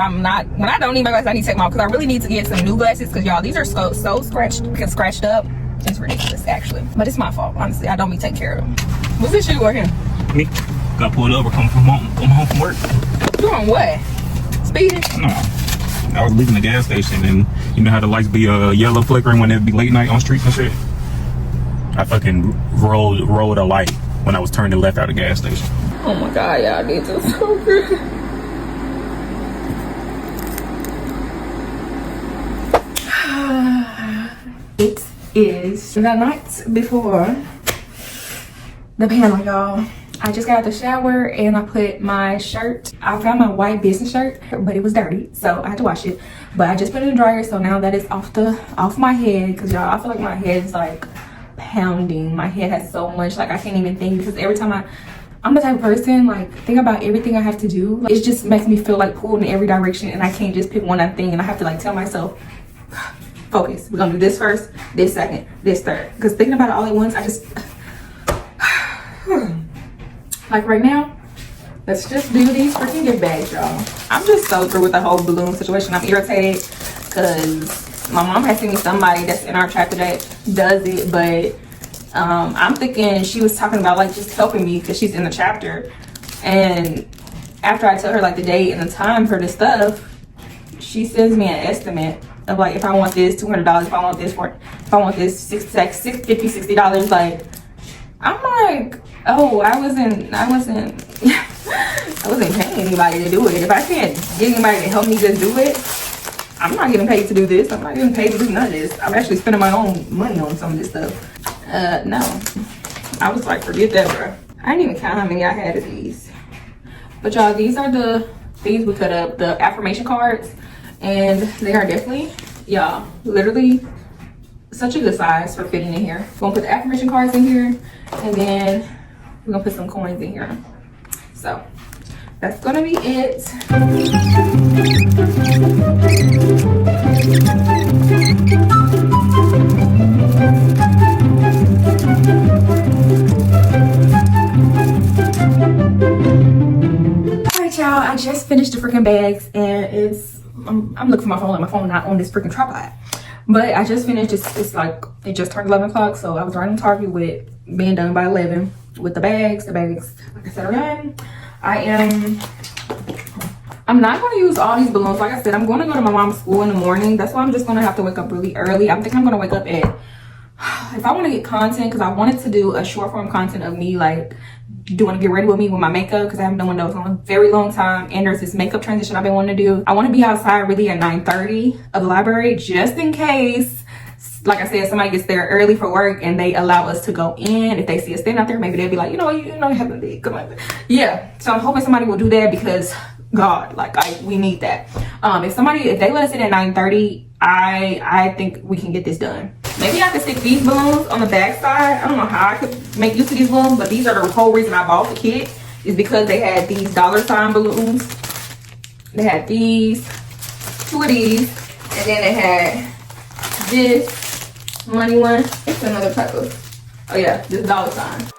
don't need my glasses, I need to take them off because I really need to get some new glasses because, y'all, these are so scratched up. It's ridiculous, actually. But it's my fault, honestly. I don't be taking care of them. What's this shit working? Me? Got pulled over coming home from work. Doing what? Speeding? No. I was leaving the gas station, and you know how the lights be yellow flickering when it be late night on streets and shit? I fucking rolled a light when I was turning left out of the gas station. Oh my god, y'all, these are so good. It is the night before the panel, y'all. I just got out the shower and I put my shirt. I found my white business shirt, but it was dirty, so I had to wash it. But I just put it in the dryer, so now that it's off my head, because y'all, I feel like my head's like pounding. My head has so much, like, I can't even think, because every time I'm the type of person, like, think about everything I have to do. It just makes me feel like pulled in every direction, and I can't just pick one thing, and I have to like tell myself, focus. We're gonna do this first, this second, this third. Because thinking about it all at once, I just like right now, let's just do these freaking gift bags, y'all. I'm just so through with the whole balloon situation. I'm irritated because my mom has seen me somebody that's in our chapter that does it, but I'm thinking she was talking about like just helping me because she's in the chapter. And after I tell her like the date and the time for the stuff, she sends me an estimate of like, if I want this, $200, if I want this $60, like, I'm like, oh, I wasn't paying anybody to do it. If I can't get anybody to help me just do it, I'm not getting paid to do this. I'm not getting paid to do none of this. I'm actually spending my own money on some of this stuff. No. I was like, forget that, bro. I didn't even count how many I had of these. But y'all, these are the things we cut up, the affirmation cards. And they are definitely Y'all, literally such a good size for fitting in here. We're gonna put the affirmation cards in here, and then we're gonna put some coins in here. So that's gonna be it. All right, y'all, I just finished the freaking bags, and I'm looking for my phone, like my phone not on this freaking tripod. But I just finished. It's like it just turned 11 o'clock, so I was right on target with being done by 11 with the bags. The bags, like I said, are done. I'm not going to use all these balloons. Like I said, I'm going to go to my mom's school in the morning. That's why I'm just going to have to wake up really early. I think I'm going to wake up at, if I want to get content, because I wanted to do a short form content of me like doing a get ready with me with my makeup, because I haven't done one of those in a very long time, and there's this makeup transition I've been wanting to do. I want to be outside really at 9:30 of the library, just in case, like I said, somebody gets there early for work and they allow us to go in. If they see us standing out there, maybe they'll be like, you have to come on. Yeah, so I'm hoping somebody will do that, because God, like we need that. If they let us in at 9:30, I think we can get this done. Maybe I could stick these balloons on the back side. I don't know how I could make use of these balloons, but these are the whole reason I bought the kit, is because they had these $sign balloons. They had these, 2 of these, and then they had this money one. It's another type of, oh yeah, this $sign.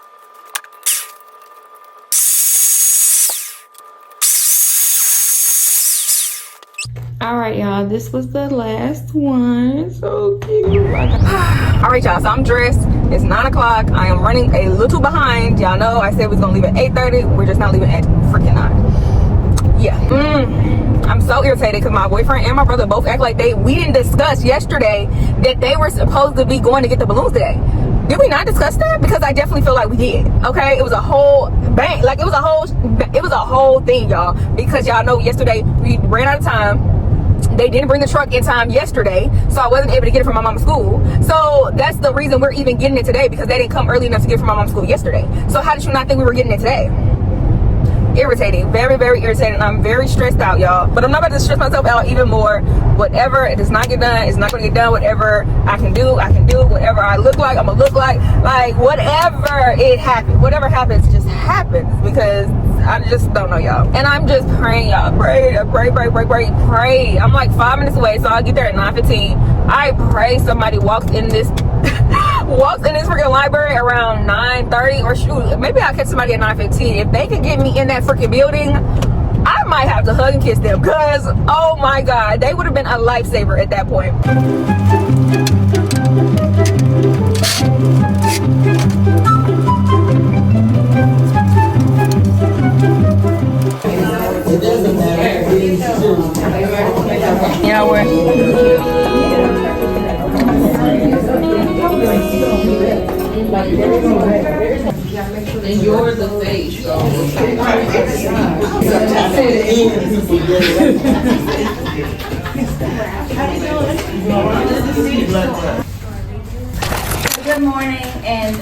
All right, y'all, this was the last one. So cute. All right, y'all, so I'm dressed. It's 9 o'clock. I am running a little behind. Y'all know I said we was gonna leave at 8:30. We're just not leaving at freaking 9. Yeah. I'm so irritated because my boyfriend and my brother both act like we didn't discuss yesterday that they were supposed to be going to get the balloons today. Did we not discuss that? Because I definitely feel like we did. Okay, it was a whole bang, like it was a whole thing, y'all. Because y'all know yesterday we ran out of time. They didn't bring the truck in time yesterday, so I wasn't able to get it from my mom's school. So that's the reason we're even getting it today, because they didn't come early enough to get it from my mom's school yesterday. So how did you not think we were getting it today? Irritating, very, very irritating. I'm very stressed out, y'all. But I'm not about to stress myself out even more. Whatever it does not get done, it's not going to get done. Whatever I can do. Whatever I look like, I'm gonna look like whatever it happens. Whatever happens, just happens, because I just don't know, y'all. And I'm just praying, y'all. Pray. I'm like 5 minutes away, so I'll get there at 9:15. I pray somebody walks in this freaking library around 9:30, or shoot, maybe I'll catch somebody at 9:15. If they can get me in that freaking building, I might have to hug and kiss them, because oh my God, they would have been a lifesaver at that point. Yeah, and yours a face, so Good morning, and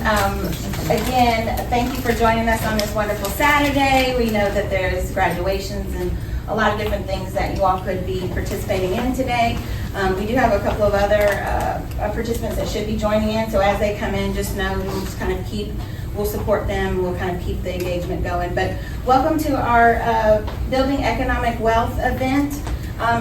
again, thank you for joining us on this wonderful Saturday. We know that there's graduations and a lot of different things that you all could be participating in today. We do have a couple of other participants that should be joining in, so as they come in, just know we'll just kind of we'll support them, we'll kind of keep the engagement going. But welcome to our Building Economic Wealth event.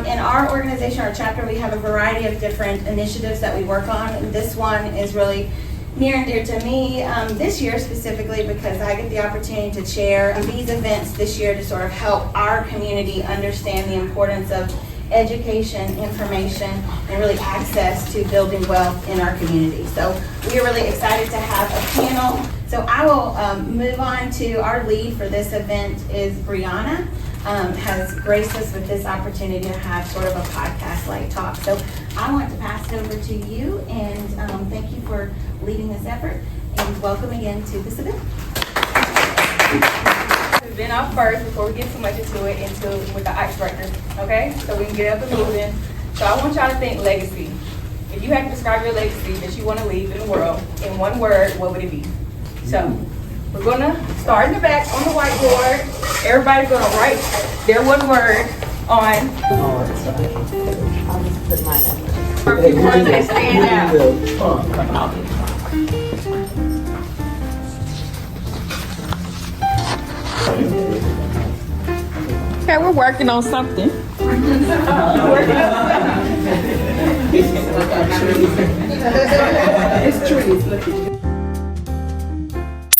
In our organization, our chapter, we have a variety of different initiatives that we work on. This one is really near and dear to me this year specifically, because I get the opportunity to chair these events this year to sort of help our community understand the importance of education, information, and really access to building wealth in our community. So we are really excited to have a panel. So I will move on to our lead for this event is Brianna. Has graced us with this opportunity to have sort of a podcast-like talk. So I want to pass it over to you, and thank you for leading this effort, and welcome again to this event. Then off first, before we get too much into it, with the icebreaker, okay? So we can get up and moving. So I want y'all to think legacy. If you had to describe your legacy that you want to leave in the world in one word, what would it be? So we're gonna start in the back on the whiteboard. Everybody's gonna write their one word on. I'll just put mine up. For people that stand out. Okay, we're working on something.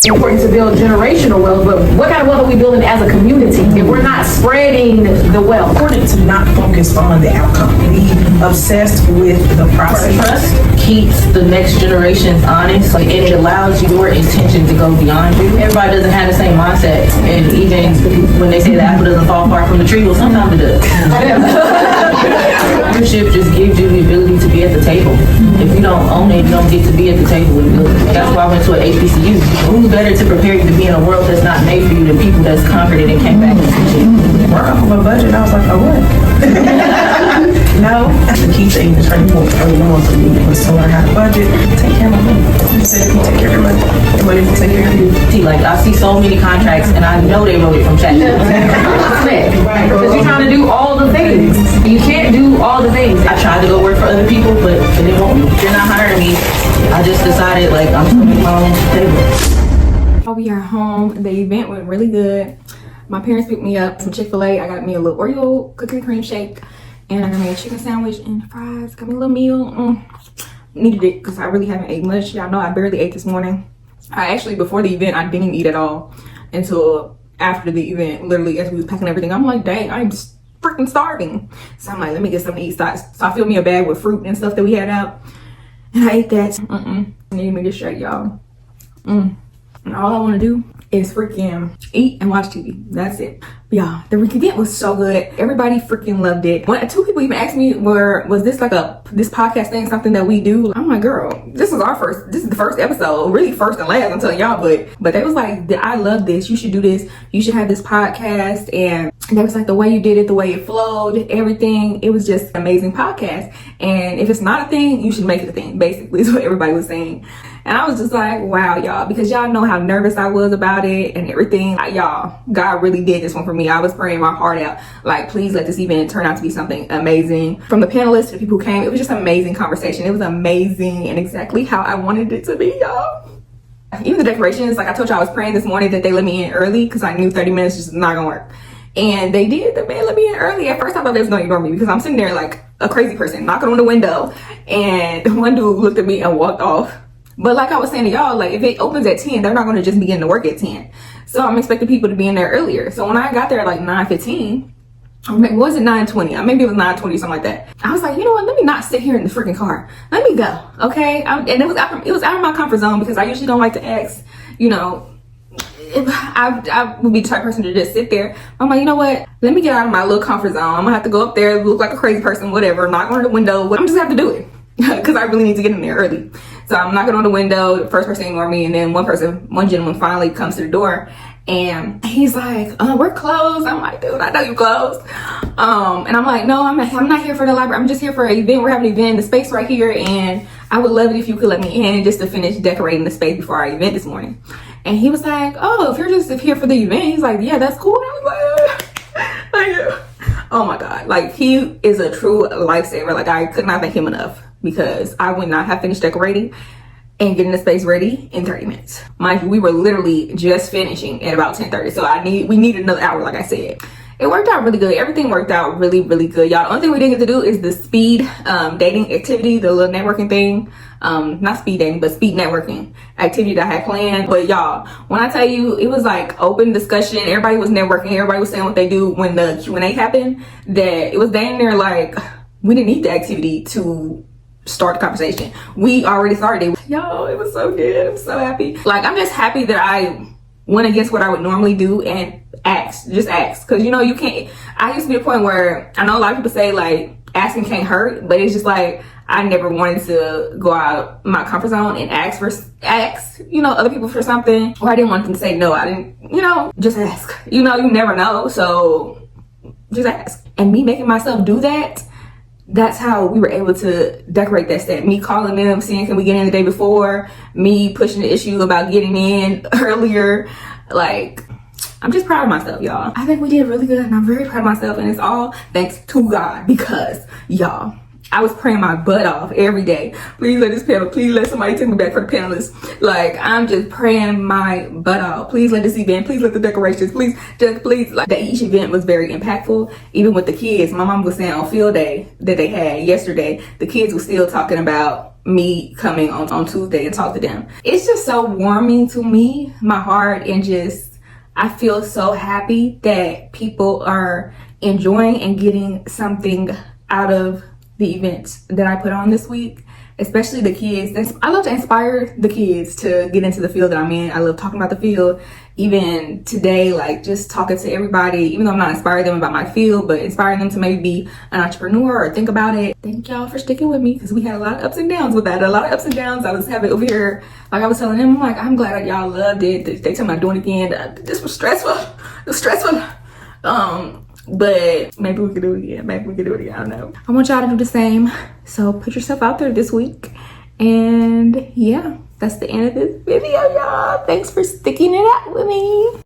Important to build generational wealth, but what kind of wealth are we building as a community if we're not spreading the wealth? Important to not focus on the outcome. Be obsessed with the process. Trust keeps the next generations honest, and it allows your intention to go beyond you. Everybody doesn't have the same mindset, and even when they say the apple doesn't fall far from the tree, well, sometimes it does. Leadership just gives you the ability to be at the table. If you don't own it, you don't get to be at the table with it. That's why I went to an HBCU. Who's better to prepare you to be in a world that's not made for you than people that's conquered it and came back and teach it? Work off of a budget. I was like, oh what? No. The key thing is turning point early on for me was to learn how to budget, take care of my money. Instead of you take care of your money, the money will take care of you. See, like I see so many contracts and I know they wrote it from chat. Because you're trying to do all the things. You can't do all the things. I tried to go work for other people, but they didn't want me. They're not hiring me. I just decided like I'm just gonna make my own table. We are home. The event went really good. My parents picked me up some Chick-fil-A. I got me a little Oreo cookie and cream shake, and I got me a chicken sandwich and fries. Got me a little meal. Needed it because I really haven't ate much. Y'all know I barely ate this morning. I actually, before the event, I didn't eat at all until after the event. Literally, as we was packing everything, I'm like, dang, I'm just freaking starving. So I'm like, let me get something to eat. So I filled me a bag with fruit and stuff that we had out, and I ate that. Need me to straight, y'all. And all I want to do is freaking eat and watch TV. That's it. But y'all, the event was so good. Everybody freaking loved it. Two people even asked me, was this like this podcast thing something that we do? I'm like, girl, this is the first episode, really first and last, I'm telling y'all. But they was like, I love this. You should do this. You should have this podcast. And that was like the way you did it, the way it flowed, everything. It was just an amazing podcast. And if it's not a thing, you should make it a thing, basically, is what everybody was saying. And I was just like, wow, y'all, because y'all know how nervous I was about it and everything. Y'all, God really did this one for me. I was praying my heart out. Like, please let this event turn out to be something amazing. From the panelists to the people who came, it was just an amazing conversation. It was amazing and exactly how I wanted it to be, y'all. Even the decorations, like I told y'all, I was praying this morning that they let me in early because I knew 30 minutes just not gonna work. And they did. The man let me in early. At first I thought they was gonna ignore me because I'm sitting there like a crazy person, knocking on the window. And one dude looked at me and walked off. But like I was saying to y'all, like if it opens at 10, they're not gonna just begin to work at 10. So I'm expecting people to be in there earlier. So when I got there at like 9:15, was it 9:20? Maybe it was 9:20, something like that. I was like, you know what? Let me not sit here in the freaking car. Let me go, okay? And it was out of my comfort zone because I usually don't like to ask, you know. I would be the type of person to just sit there. I'm like, you know what? Let me get out of my little comfort zone. I'm gonna have to go up there, look like a crazy person, whatever, knock on the window. I'm just have to do it because I really need to get in there early. So I'm knocking on the window. The first person ignored me, and then one gentleman finally comes to the door, and he's like, "We're closed." I'm like, "Dude, I know you closed." And I'm like, "No, I'm not here for the library. I'm just here for an event. We're having an event in the space right here, and I would love it if you could let me in just to finish decorating the space before our event this morning." And he was like, "Oh, if you're just here for the event," he's like, "Yeah, that's cool." And I was like, oh my God, like he is a true lifesaver. Like I could not thank him enough because I would not have finished decorating and getting the space ready in 30 minutes. Mind you, we were literally just finishing at about 10:30. So we needed another hour, like I said. It worked out really good. Everything worked out really, really good, y'all. The only thing we didn't get to do is the speed dating activity, the little networking thing. Not speed dating, but speed networking activity that I had planned. But y'all, when I tell you, it was like open discussion. Everybody was networking. Everybody was saying what they do when the Q&A happened. That it was dang near like we didn't need the activity to start the conversation. We already started it. Y'all, it was so good. I'm so happy. Like I'm just happy that I went against what I would normally do and just ask. Cause you know, you can't, I used to be at a point where I know a lot of people say like asking can't hurt, but it's just like, I never wanted to go out my comfort zone and ask, you know, other people for something, or I didn't want them to say no. I didn't, you know, just ask, you know, you never know. So just ask. And me making myself do that, that's how we were able to decorate that set. Me calling them, seeing can we get in the day before, me pushing the issue about getting in earlier. Like, I'm just proud of myself, y'all. I think we did really good and I'm very proud of myself, and it's all thanks to God because, y'all, I was praying my butt off every day. Please let this panel, please let somebody take me back for the panelists. Like, I'm just praying my butt off. Please let this event, please let the decorations, please, just please. Like, each event was very impactful. Even with the kids, my mom was saying on field day that they had yesterday, the kids were still talking about me coming on Tuesday and talk to them. It's just so warming to me, my heart, and just, I feel so happy that people are enjoying and getting something out of the events that I put on this week, especially the kids. I love to inspire the kids to get into the field that I'm in. I love talking about the field. Even today, like, just talking to everybody, even though I'm not inspiring them about my field, but inspiring them to maybe be an entrepreneur or think about it. Thank y'all for sticking with me, because we had a lot of ups and downs with that. A lot of ups and downs. I was having over here, like I was telling them, I'm like, I'm glad that y'all loved it. They told me I'm doing it again. This was stressful. It was stressful. But maybe we could do it again. Maybe we could do it again. I don't know. I want y'all to do the same. So put yourself out there this week. And yeah, that's the end of this video, y'all. Thanks for sticking it out with me.